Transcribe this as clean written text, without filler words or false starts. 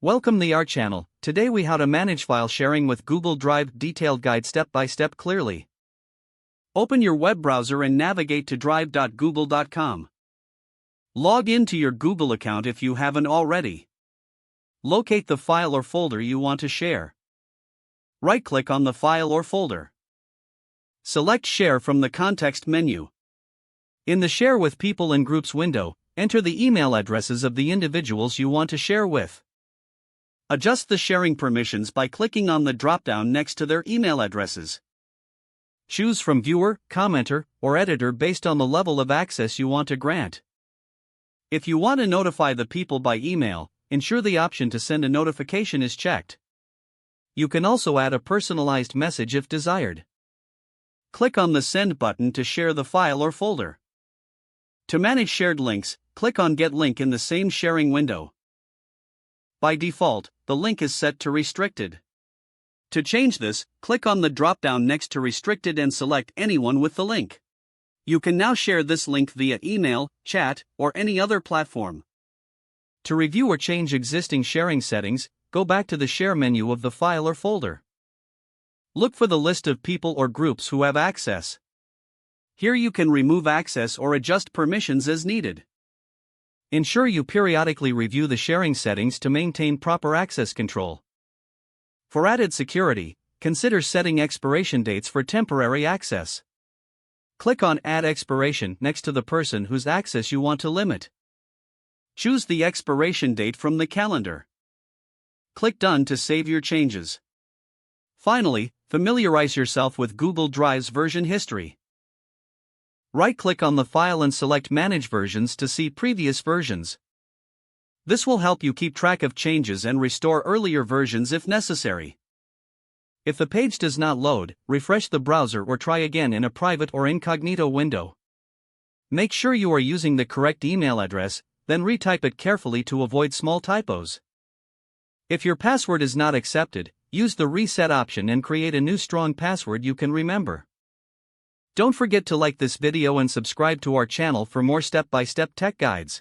Welcome to our channel. Today we how to manage file sharing with Google Drive detailed guide step by step clearly. Open your web browser and navigate to drive.google.com. Log into your Google account if you haven't already. Locate the file or folder you want to share. Right-click on the file or folder. Select Share from the context menu. In the Share with People and Groups window, enter the email addresses of the individuals you want to share with. Adjust the sharing permissions by clicking on the drop-down next to their email addresses. Choose from Viewer, Commenter, or Editor based on the level of access you want to grant. If you want to notify the people by email, ensure the option to send a notification is checked. You can also add a personalized message if desired. Click on the Send button to share the file or folder. To manage shared links, click on Get Link in the same sharing window. By default, the link is set to Restricted. To change this, click on the drop-down next to Restricted and select anyone with the link. You can now share this link via email, chat, or any other platform. To review or change existing sharing settings, go back to the Share menu of the file or folder. Look for the list of people or groups who have access. Here you can remove access or adjust permissions as needed. Ensure you periodically review the sharing settings to maintain proper access control. For added security, consider setting expiration dates for temporary access. Click on Add Expiration next to the person whose access you want to limit. Choose the expiration date from the calendar. Click Done to save your changes. Finally, familiarize yourself with Google Drive's version history. Right-click on the file and select Manage Versions to see previous versions. This will help you keep track of changes and restore earlier versions if necessary. If the page does not load, refresh the browser or try again in a private or incognito window. Make sure you are using the correct email address, then retype it carefully to avoid small typos. If your password is not accepted, use the Reset option and create a new strong password you can remember. Don't forget to like this video and subscribe to our channel for more step-by-step tech guides.